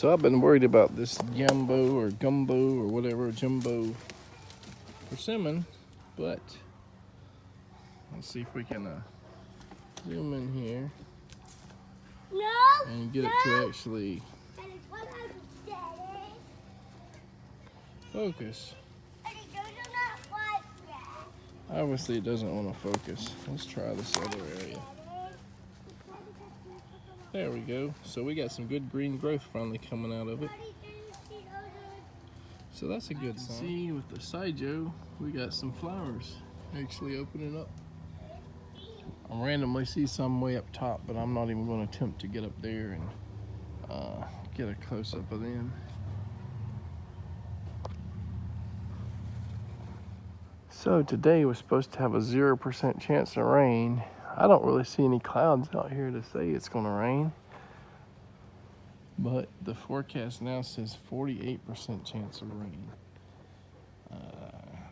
So I've been worried about this Giombo or Gumbo or whatever, Jumbo persimmon, but let's see if we can zoom in here and get it to actually focus. Obviously it doesn't want to focus. Let's try this other area. There we go. So we got some good green growth finally coming out of it. So that's a good sign. See, with the Sunchoke, we got some flowers actually opening up. I randomly see some way up top, but I'm not even going to attempt to get up there and get a close-up of them. So today was supposed to have a 0% chance of rain. I don't really see any clouds out here to say it's going to rain. But the forecast now says 48% chance of rain.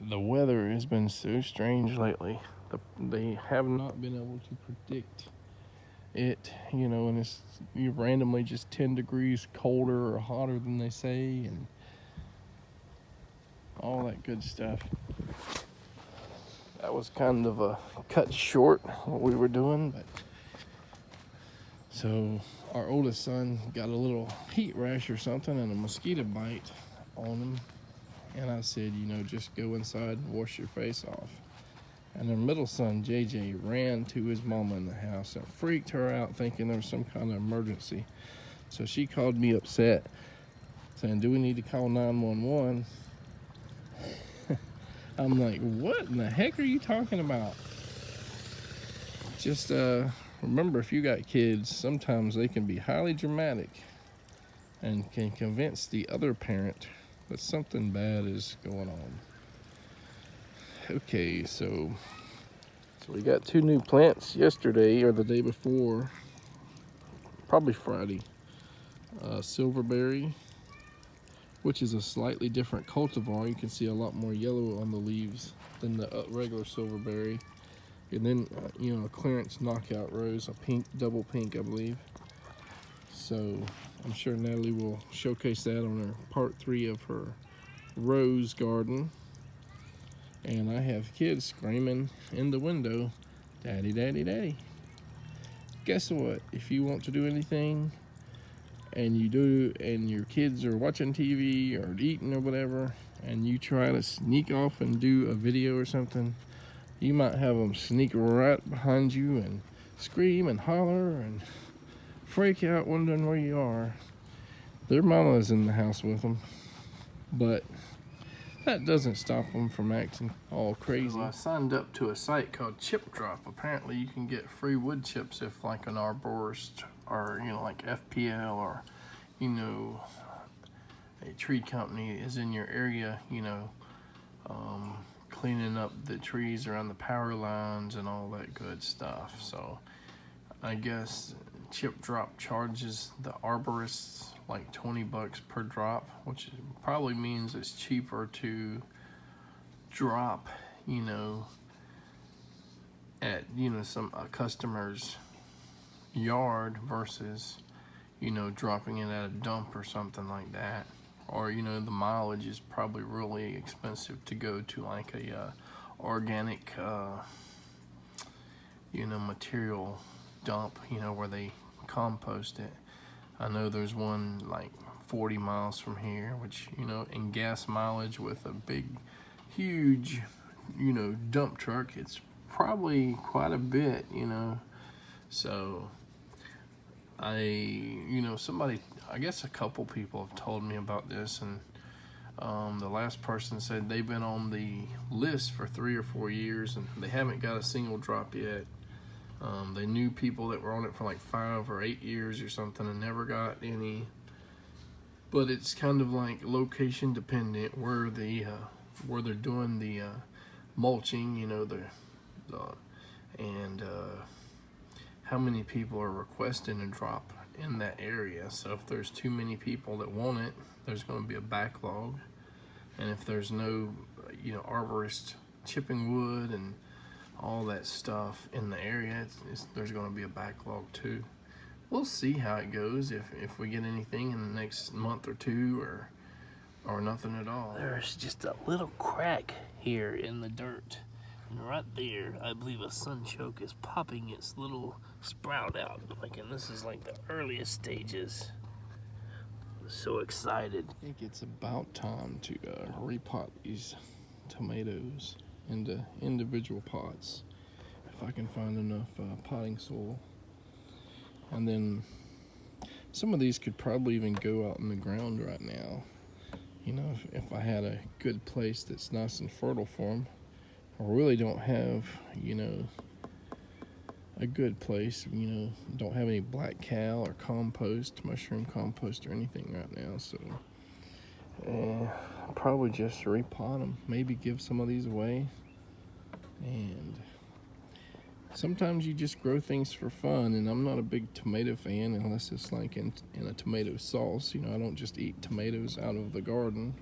The weather has been so strange lately. They have not been able to predict it, you know, and it's randomly just 10 degrees colder or hotter than they say, and all that good stuff. That was kind of a cut short what we were doing, but so our oldest son got a little heat rash or something and a mosquito bite on him, and I said, you know, just go inside and wash your face off. And our middle son JJ ran to his mama in the house and freaked her out, thinking there was some kind of emergency. So she called me upset, saying, do we need to call 911? I'm like, what in the heck are you talking about? Just remember, if you got kids, sometimes they can be highly dramatic and can convince the other parent that something bad is going on. Okay, so we got 2 new plants yesterday or the day before, probably Friday. Silverberry, which is a slightly different cultivar. You can see a lot more yellow on the leaves than the regular silverberry. And then, you know, a clearance knockout rose, a pink, double pink, I believe. So I'm sure Natalie will showcase that on her part 3 of her rose garden. And I have kids screaming in the window, daddy, daddy, daddy. Guess what? If you want to do anything, and you do, and your kids are watching TV or eating or whatever, and you try to sneak off and do a video or something, you might have them sneak right behind you and scream and holler and freak out wondering where you are. Their mama's in the house with them, but that doesn't stop them from acting all crazy. So I signed up to a site called Chip Drop. Apparently you can get free wood chips if like an arborist or, you know, like FPL or, you know, a tree company is in your area, you know, cleaning up the trees around the power lines and all that good stuff. So I guess Chip Drop charges the arborists like 20 bucks per drop, which probably means it's cheaper to drop, you know, at, you know, a customer's yard versus, you know, dropping it at a dump or something like that. Or, you know, the mileage is probably really expensive to go to like a organic, you know, material dump, you know, where they compost it. I know there's one like 40 miles from here, which, you know, in gas mileage with a big, huge, you know, dump truck, it's probably quite a bit, you know. So you know, I guess a couple people have told me about this, and the last person said they've been on the list for 3 or 4 years and they haven't got a single drop yet. They knew people that were on it for like 5 or 8 years or something and never got any. But it's kind of like location dependent where they're doing the mulching, you know, and how many people are requesting a drop in that area. So if there's too many people that want it, there's going to be a backlog. And if there's no, you know, arborist chipping wood and all that stuff in the area, there's going to be a backlog too. we'll see how it goes, if we get anything in the next month or two, or nothing at all. There's just a little crack here in the dirt. And right there, I believe a sunchoke is popping its little sprout out. And this is like the earliest stages. I'm so excited. I think it's about time to repot these tomatoes into individual pots. If I can find enough potting soil. And then some of these could probably even go out in the ground right now. You know, if I had a good place that's nice and fertile for them. I really don't have, you know, a good place. You know, don't have any black cow or compost, mushroom compost or anything right now. So I'll probably just repot them. Maybe give some of these away. And sometimes you just grow things for fun, and I'm not a big tomato fan unless it's like in a tomato sauce. You know, I don't just eat tomatoes out of the garden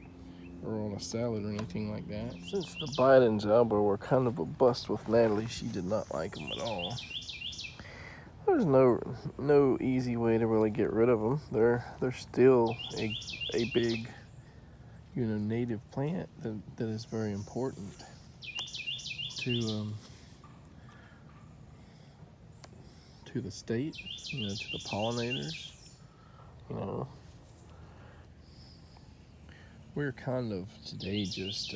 or on a salad or anything like that. Since the Biden's elbow were kind of a bust with Natalie, she did not like them at all. There's no easy way to really get rid of them. They're still a big, you know, native plant that is very important to the state, you know, to the pollinators. You know, we're kind of today just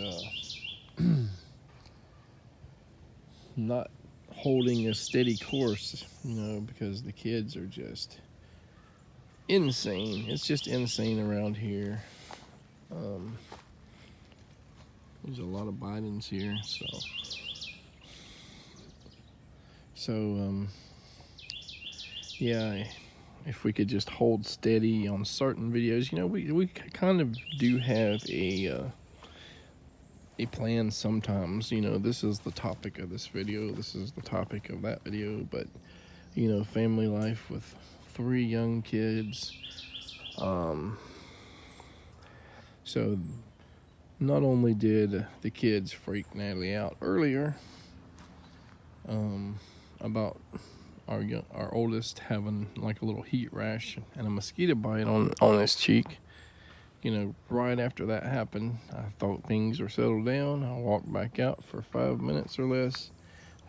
not holding a steady course, you know, because the kids are just insane. It's just insane around here. There's a lot of Bidens here, so yeah, if we could just hold steady on certain videos. You know, we kind of do have a plan sometimes. You know, this is the topic of this video, this is the topic of that video, but you know, family life with 3 young kids. So not only did the kids freak Natalie out earlier about our oldest having like a little heat rash and a mosquito bite on his cheek. You know, right after that happened, I thought things were settled down. I walked back out for 5 minutes or less.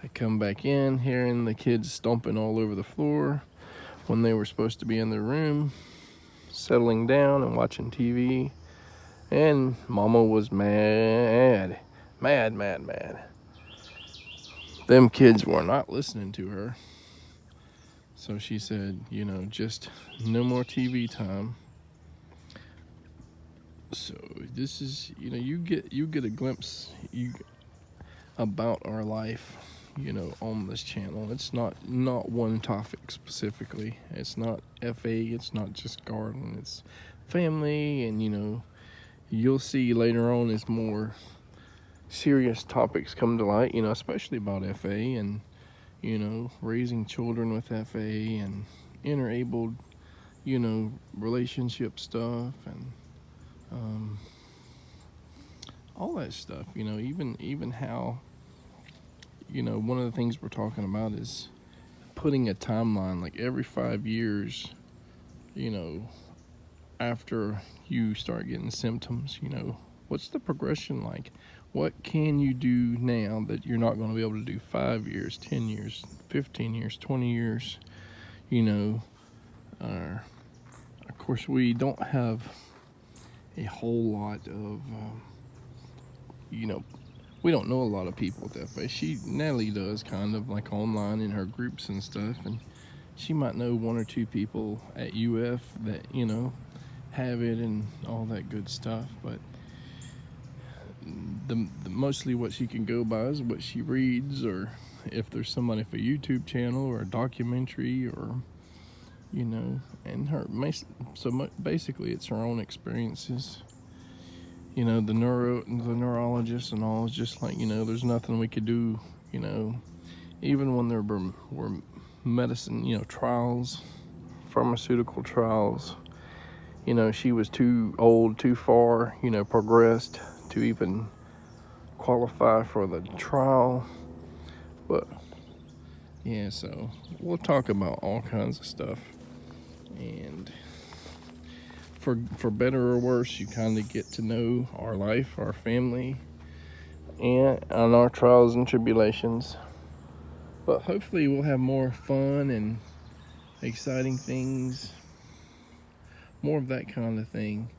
I come back in, hearing the kids stomping all over the floor when they were supposed to be in their room, settling down and watching TV. And Mama was mad. Them kids were not listening to her. So she said, you know, just no more TV time. So this is, you know, you get a glimpse about our life, you know, on this channel. It's not one topic specifically. It's not FA, it's not just garden, it's family. And you know, you'll see later on as more serious topics come to light, you know, especially about FA and, you know, raising children with FA and interabled, you know, relationship stuff and all that stuff. You know, even how, you know, one of the things we're talking about is putting a timeline, like every 5 years, you know, after you start getting symptoms, you know, what's the progression like? What can you do now that you're not going to be able to do 5 years, 10 years, 15 years, 20 years? You know, of course, we don't have a whole lot of, you know, we don't know a lot of people with FA. Natalie does, kind of like online in her groups and stuff, and she might know 1 or 2 people at UF that, you know, have it and all that good stuff. But the mostly what she can go by is what she reads, or if there's somebody for a YouTube channel or a documentary, or, you know, and basically it's her own experiences. You know, the neurologist and all is just like, you know, there's nothing we could do. You know, even when there were medicine, you know, trials, pharmaceutical trials, you know, she was too old, too far, you know, progressed to even qualify for the trial. But yeah, so we'll talk about all kinds of stuff And for better or worse, you kind of get to know our life, our family, and on our trials and tribulations. But hopefully we'll have more fun and exciting things, more of that kind of thing.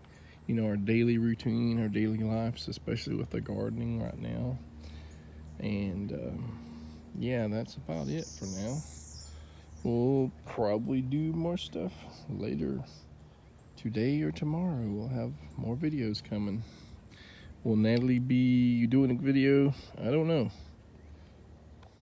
You know, our daily routine, our daily lives, especially with the gardening right now. And yeah, that's about it for now. We'll probably do more stuff later today or tomorrow. We'll have more videos coming. Will Natalie be doing a video? I don't know.